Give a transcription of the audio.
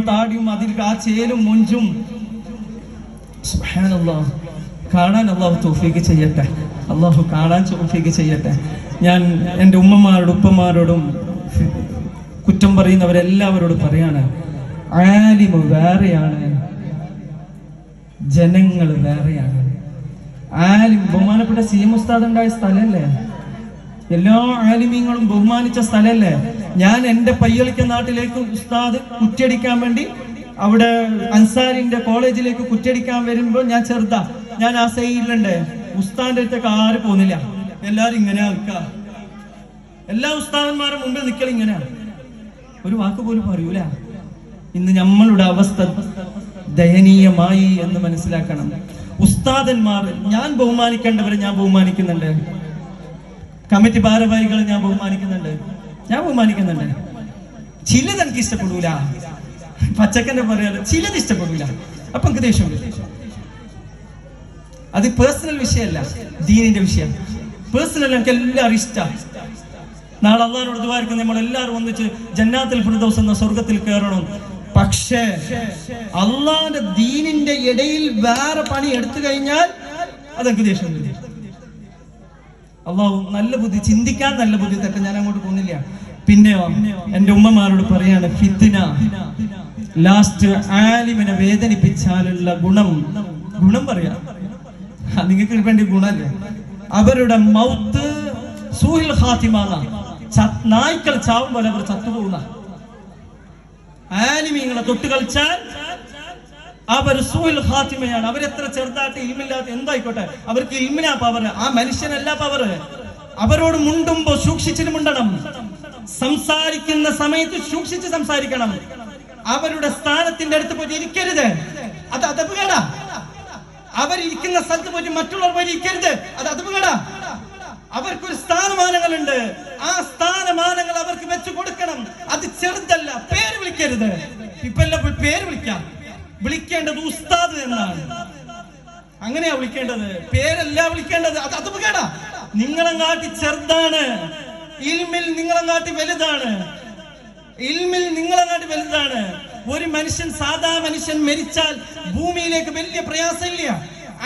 താടിയും അതിൽ ആ ചേലും മുഞ്ചും സുബ്ഹാനല്ലാഹ് കാണാൻ അള്ളാഹു തൗഫീഖ് ചെയ്യട്ടെ. അള്ളാഹു കാണാൻ തൗഫീഖ് ചെയ്യട്ടെ. ഞാൻ എൻ്റെ ഉമ്മമാരോടും ഉപ്പമാരോടും കുറ്റം പറയുന്നവരെല്ലാവരോടും പറയാണ്, ആലിമ് വേറെയാണ്, ജനങ്ങൾ വേറെയാണ്. ആലിം ബഹുമാനപ്പെട്ട CM ഉസ്താദ് ഉണ്ടായ സ്ഥലല്ലേ, എല്ലാ ആലിമീങ്ങളും ബഹുമാനിച്ച സ്ഥലല്ലേ. ഞാൻ എൻ്റെ പയ്യളിക്ക നാട്ടിലേക്ക് ഉസ്താദ് കുറ്റിയടിക്കാൻ വേണ്ടി അവിടെ അൻസാരിന്റെ കോളേജിലേക്ക് കുറ്റിയടിക്കാൻ വരുമ്പോൾ ഞാൻ ചെറുതാ, ഞാൻ ആ സൈഡിലുണ്ട്. ഉസ്താദിന്റെ അടുത്തേക്ക് ആരും പോകുന്നില്ല, എല്ലാരും ഇങ്ങനെ നിൽക്കുക. എല്ലാ ഉസ്താദന്മാരുടെ മുമ്പിൽ നിൽക്കൽ ഇങ്ങനെയാണ്, ഒരു വാക്ക് പോലും പറയൂല. ഇന്ന് നമ്മളുടെ അവസ്ഥ ദയനീയമായി എന്ന് മനസ്സിലാക്കണം. ഉസ്താദന്മാർ ഞാൻ ബഹുമാനിക്കേണ്ടവരെ ഞാൻ ബഹുമാനിക്കുന്നുണ്ട്, കമ്മിറ്റി ഭാരവാഹികളെ ഞാൻ ബഹുമാനിക്കുന്നുണ്ട്. ചിലത് എനിക്ക് ഇഷ്ടപ്പെടൂല, പച്ചക്കന്റെ പറയാറ് ചിലത് ഇഷ്ടപ്പെടൂല, അപ്പൊ എനിക്ക് ദേഷ്യം വരും. അത് പേഴ്സണൽ വിഷയമല്ല, ദീനിന്റെ വിഷയം. പേഴ്സണൽ എനിക്ക് എല്ലാവരും ഇഷ്ടമാണ്. നാളെ അള്ളാഹിനോട് ദുആ ചെയ്യും, നമ്മൾ എല്ലാവരും ഒന്നിച്ച് ജന്നാത്തുൽ ഫിർദൗസ് എന്ന സ്വർഗത്തിൽ കയറണം. പക്ഷേ അള്ളാഹിന്റെ ദീനിന്റെ ഇടയിൽ വേറെ പണി എടുത്തു കഴിഞ്ഞാൽ അതെനിക്ക് ദേഷ്യം വരും. അള്ളാഹു നല്ല ബുദ്ധി, ചിന്തിക്കാൻ നല്ല ബുദ്ധി തട്ടെ. ഞാൻ അങ്ങോട്ട് പോകുന്നില്ല. പിന്നെയോ എന്റെ ഉമ്മമാരോട് പറയാണ്, ഫിത്ന ലാസ്റ്റ് ആലിമിനെ വേദനിപ്പിച്ചാലുള്ള ഗുണം പറയാ, നിങ്ങൾക്ക് വേണ്ടി ഗുണല്ലേ. അവരുടെ മൗത്ത് സൂഹിൽ ഖാത്തിമ, നായ്ക്കൾ ചാവും പോലെ അവർ ചത്തുപോകുന്ന. ആലിമീങ്ങളെ തൊട്ട് കളിച്ചാൽ അവർ സൂഹിൽ ഖാത്തിമയാണ്. അവരെത്ര ചെറുതായിട്ട് ഇൽമില്ലാത്ത എന്തായിക്കോട്ടെ, അവർക്ക് ഇൽമിനാ പവർ, ആ മനുഷ്യനല്ല പവർ. അവരോട് മുണ്ടുമ്പോ സൂക്ഷിച്ചിട്ട് മുണ്ടണം, സംസാരിക്കുന്ന സമയത്ത് സൂക്ഷിച്ച് സംസാരിക്കണം. അവരുടെ സ്ഥാനത്തിന്റെ അടുത്ത് പോയി ഇരിക്കരുത്, അത് അതപകട. അവരിയ്ക്കുന്ന സ്ഥലത്ത് പോയി മറ്റുള്ളവർ പോയി ഇരിക്കരുത്, അത് അതപകട. അവർക്കൊരു സ്ഥാനമാനങ്ങളുണ്ട്, ആ സ്ഥാനമാനങ്ങൾ അവർക്ക് വെച്ചു കൊടുക്കണം. അത് ചെറുതല്ല, പേര് വിളിക്കരുത്. ഇപ്പൊ എല്ലാം പേര് വിളിക്കേണ്ടത് ഉസ്താദ് എന്നാണ്, അങ്ങനെയാ വിളിക്കേണ്ടത്, പേരല്ല വിളിക്കേണ്ടത്. അത് അതപകട. നിങ്ങളെങ്ങാട്ടി ചെറുതാണ്, ഇൽമിൽ നിങ്ങളെങ്ങാട്ടി വലുതാണ്, ഒരു മനുഷ്യൻ, സാധാ മനുഷ്യൻ മരിച്ചാൽ ഭൂമിയിലേക്ക് വലിയ പ്രയാസമില്ല.